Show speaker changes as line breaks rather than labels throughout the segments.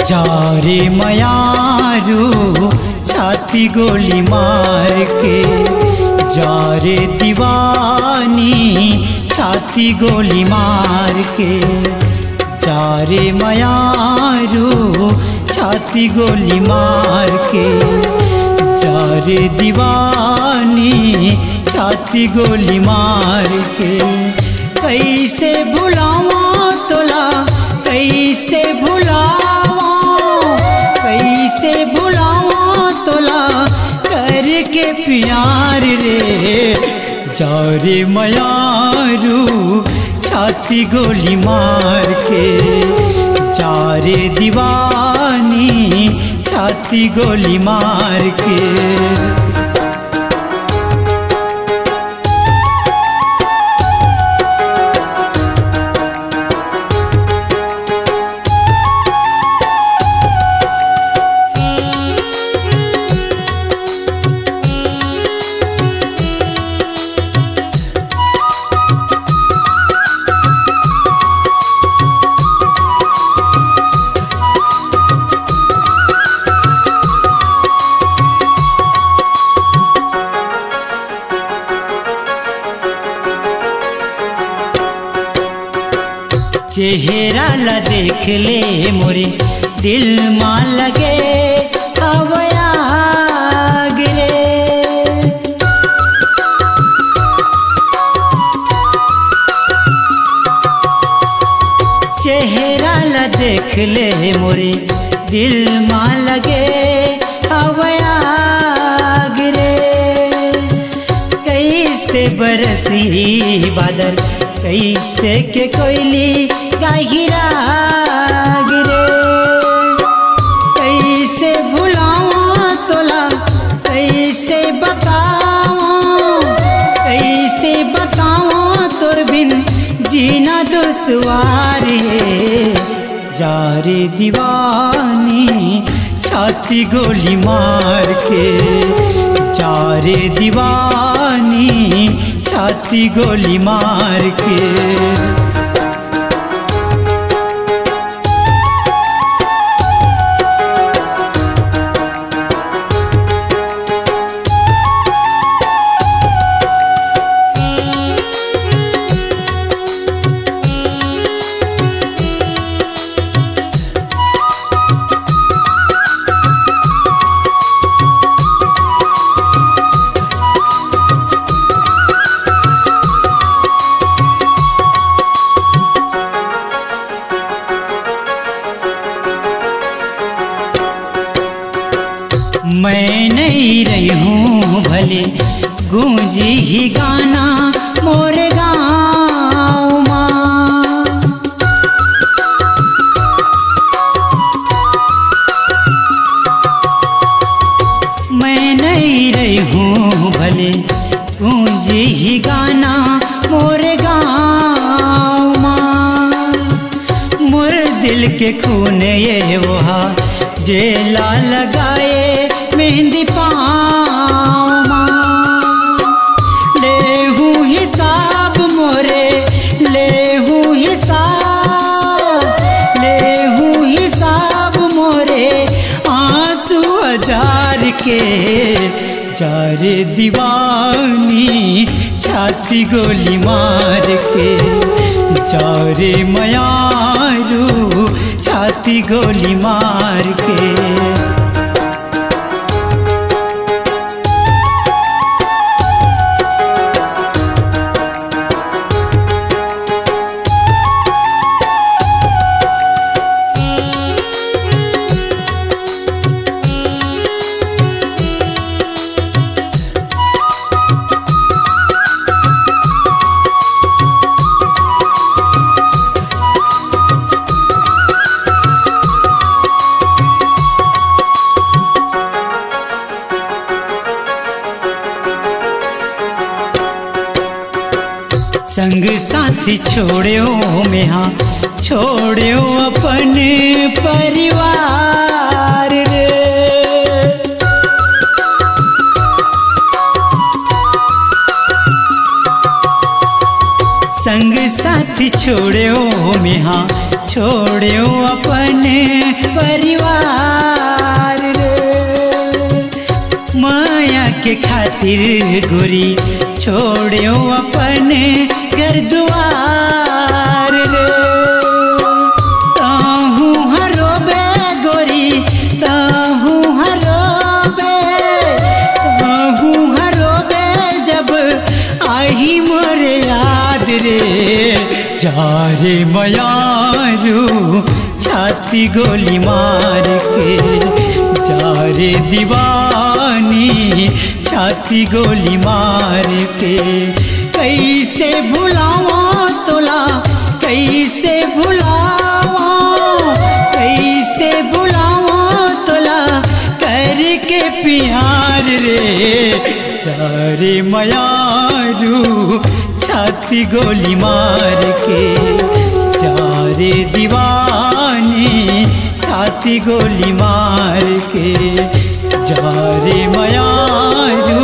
जारे मयारू छाती गोली मार के, जारे दीवानी छाती गोली मार के, जारे मयारू छाती गोली मार के, जारे दीवानी छाती गोली मार के। कैसे भुलावा तोला, कैसे भुलावा, कैसे भुलावा तोला करके प्यार रे। जारे मयारू छाती गोली मार के, जारे दीवानी छाती गोली मार के। चेहरा ला देख ले मोरे दिल मां लगे हवया गिरे। चेहरा ला देख ले मोरे दिल मां लगे हवया गिरे। कैसे बरसी बादल, कैसे के कोयली गाहिरा गिरे। कैसे भुलावा तोला, कैसे बतावा, कैसे बतावा तोर बिन जीना दुश्वार है। जारे दीवानी छाती गोली मार के, जारे दीवानी छाती गोली मार के। मैं नहीं रही हूँ भले गूंजी ही गाना मोरे गाँव माँ। मैं नहीं रही हूँ भले गूंजी ही गाना मोरे गाँव माँ। मोर दिल के खून ये वहा जेला लगाए मेहंदी पाँव माँ। ले हूँ हिसाब मोरे, ले हूँ हिसाब, ले हूँ हिसाब मोरे आंसू हजार के। जारे दीवानी छाती गोली मार के, जारे मयारू छाती गोली मार के। संग साथी छोड़ो में हाँ छोड़ो अपन परिवार रे। संग साथी छोड़ो में हाँ छोड़ो अपने परिवार रे। माया के खातिर गोरी छोड़ो अपने घर द्वार रे। ताहू हरोबे गोरी ताहू हरोबे, ताहू हरोबे जब आई मोरे याद रे। जा रे मयारू छाती गोली मार के, जा रे दीवानी छाती गोली मार के। कैसे भुलावा तोला कैसे भुलावा, कैसे भुलावा तोला करके प्यार रे। जा रे मयारू छाती गोली मार के, जा रे दीवानी छाती गोली मार के। जा रे मयारू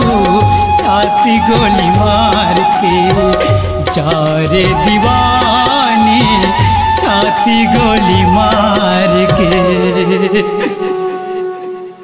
छाती गोली मार के, जा रे दीवानी छाती गोली मार के।